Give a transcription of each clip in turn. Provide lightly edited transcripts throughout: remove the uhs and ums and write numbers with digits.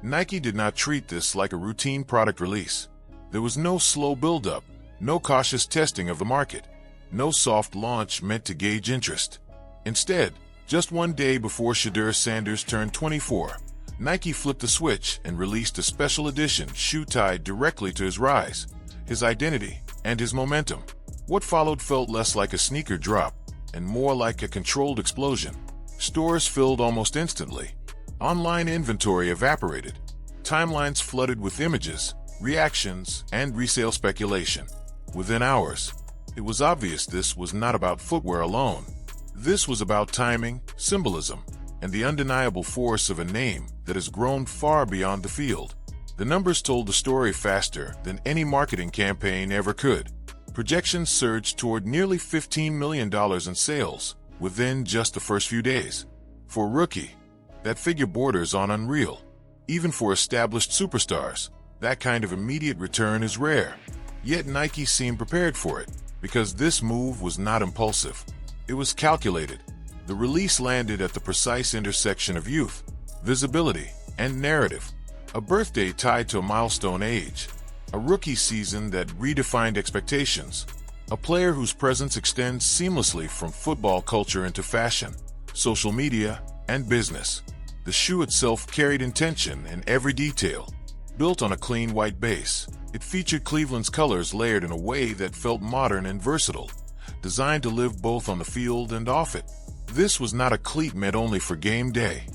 Nike did not treat this like a routine product release. There was no slow buildup, no cautious testing of the market, no soft launch meant to gauge interest. Instead, just one day before Shedeur Sanders turned 24, Nike flipped the switch and released a special edition shoe tied directly to his rise, his identity, and his momentum. What followed felt less like a sneaker drop and more like a controlled explosion. Stores filled almost instantly. Online inventory evaporated. Timelines flooded with images, reactions, and resale speculation. Within hours, it was obvious this was not about footwear alone. This was about timing, symbolism, and the undeniable force of a name that has grown far beyond the field. The numbers told the story faster than any marketing campaign ever could. Projections surged toward nearly $15 million in sales within just the first few days. For a rookie, that figure borders on unreal. Even for established superstars, that kind of immediate return is rare. Yet Nike seemed prepared for it, because this move was not impulsive. It was calculated. The release landed at the precise intersection of youth, visibility, and narrative. A birthday tied to a milestone age. A rookie season that redefined expectations. A player whose presence extends seamlessly from football culture into fashion, social media, and business. The shoe itself carried intention in every detail. Built on a clean white base, it featured Cleveland's colors layered in a way that felt modern and versatile, designed to live both on the field and off it. This was not a cleat meant only for game day.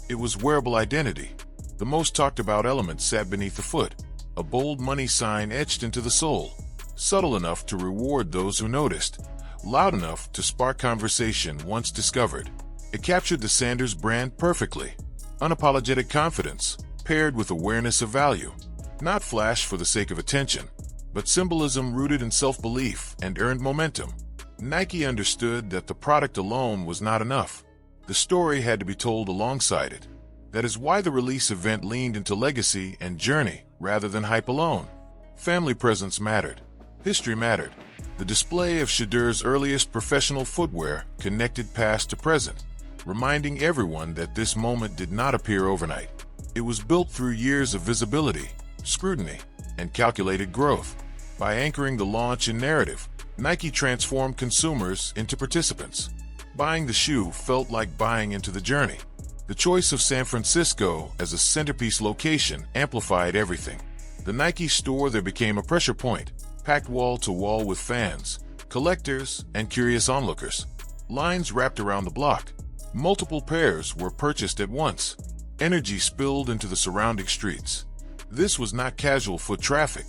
It was wearable identity. The most talked about element sat beneath the foot, a bold money sign etched into the sole, subtle enough to reward those who noticed, loud enough to spark conversation once discovered. It captured the Sanders brand perfectly. Unapologetic confidence, paired with awareness of value. Not flash for the sake of attention, but symbolism rooted in self-belief and earned momentum. Nike understood that the product alone was not enough. The story had to be told alongside it. That is why the release event leaned into legacy and journey rather than hype alone. Family presence mattered. History mattered. The display of Shedeur's earliest professional footwear connected past to present, reminding everyone that this moment did not appear overnight. It was built through years of visibility, scrutiny, and calculated growth. By anchoring the launch in narrative, Nike transformed consumers into participants. Buying the shoe felt like buying into the journey. The choice of San Francisco as a centerpiece location amplified everything. The Nike store there became a pressure point, packed wall to wall with fans, collectors, and curious onlookers. Lines wrapped around the block. Multiple pairs were purchased at once. Energy spilled into the surrounding streets. This was not casual foot traffic.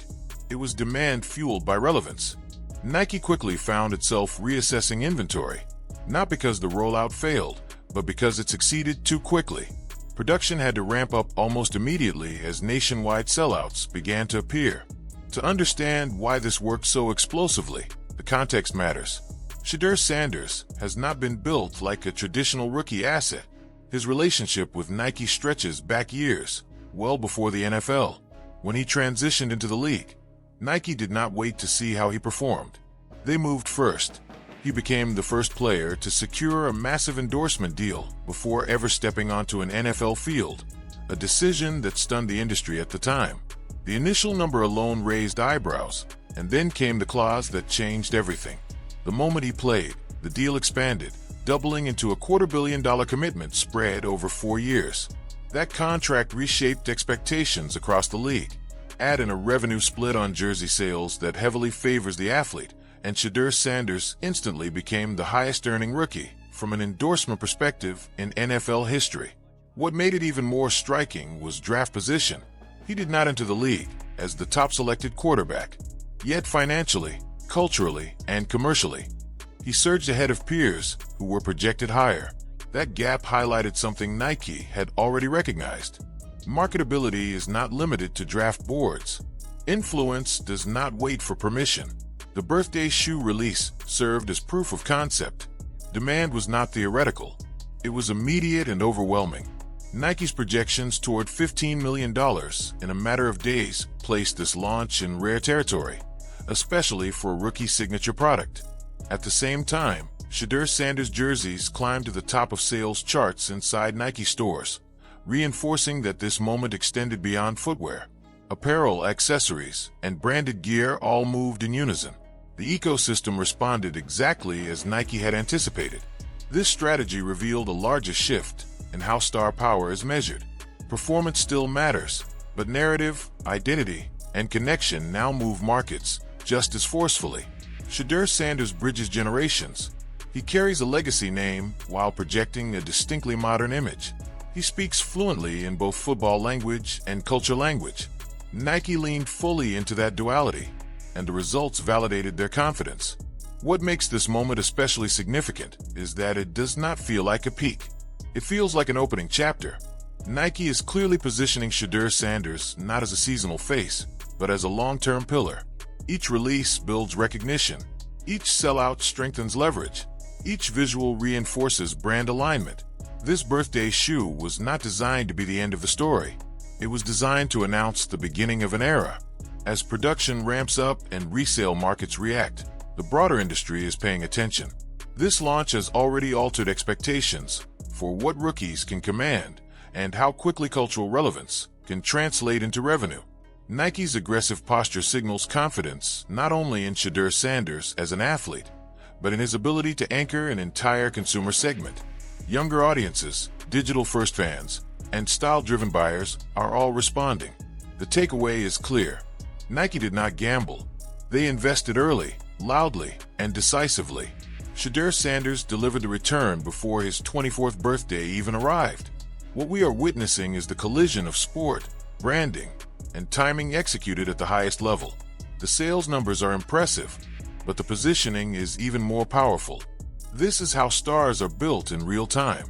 It was demand fueled by relevance. Nike quickly found itself reassessing inventory, not because the rollout failed, but because it succeeded too quickly. Production had to ramp up almost immediately as nationwide sellouts began to appear. To understand why this worked so explosively, the context matters. Shedeur Sanders has not been built like a traditional rookie asset. His relationship with Nike stretches back years, well before the NFL. When he transitioned into the league, Nike did not wait to see how he performed. They moved first. He became the first player to secure a massive endorsement deal before ever stepping onto an NFL field, a decision that stunned the industry at the time. The initial number alone raised eyebrows, and then came the clause that changed everything. The moment he played, the deal expanded, doubling into a $250 million commitment spread over 4 years. That contract reshaped expectations across the league. Add in a revenue split on jersey sales that heavily favors the athlete, and Shedeur Sanders instantly became the highest-earning rookie from an endorsement perspective in NFL history. What made it even more striking was draft position. He did not enter the league as the top-selected quarterback. Yet financially, culturally, and commercially, he surged ahead of peers who were projected higher. That gap highlighted something Nike had already recognized. Marketability is not limited to draft boards. Influence does not wait for permission. The birthday shoe release served as proof of concept. Demand was not theoretical. It was immediate and overwhelming. Nike's projections toward $15 million in a matter of days placed this launch in rare territory, especially for a rookie signature product. At the same time, Shedeur Sanders jerseys climbed to the top of sales charts inside Nike stores, reinforcing that this moment extended beyond footwear. Apparel, accessories, and branded gear all moved in unison. The ecosystem responded exactly as Nike had anticipated. This strategy revealed a larger shift in how star power is measured. Performance still matters, but narrative, identity, and connection now move markets just as forcefully. Shedeur Sanders bridges generations. He carries a legacy name while projecting a distinctly modern image. He speaks fluently in both football language and culture language. Nike leaned fully into that duality, and the results validated their confidence. What makes this moment especially significant is that it does not feel like a peak. It feels like an opening chapter. Nike is clearly positioning Shedeur Sanders not as a seasonal face, but as a long-term pillar. Each release builds recognition. Each sellout strengthens leverage. Each visual reinforces brand alignment. This birthday shoe was not designed to be the end of the story. It was designed to announce the beginning of an era. As production ramps up and resale markets react, the broader industry is paying attention. This launch has already altered expectations for what rookies can command and how quickly cultural relevance can translate into revenue. Nike's aggressive posture signals confidence not only in Shedeur Sanders as an athlete, but in his ability to anchor an entire consumer segment. Younger audiences, digital-first fans, and style-driven buyers are all responding. The takeaway is clear. Nike did not gamble. They invested early, loudly, and decisively. Shedeur Sanders delivered the return before his 24th birthday even arrived. What we are witnessing is the collision of sport, branding, and timing executed at the highest level. The sales numbers are impressive, but the positioning is even more powerful. This is how stars are built in real time.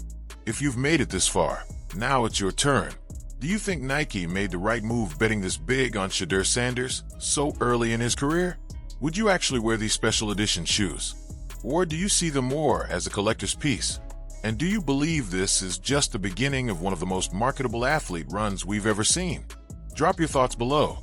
If you've made it this far, now it's your turn. Do you think Nike made the right move betting this big on Shedeur Sanders so early in his career? Would you actually wear these special edition shoes? Or do you see them more as a collector's piece? And do you believe this is just the beginning of one of the most marketable athlete runs we've ever seen? Drop your thoughts below.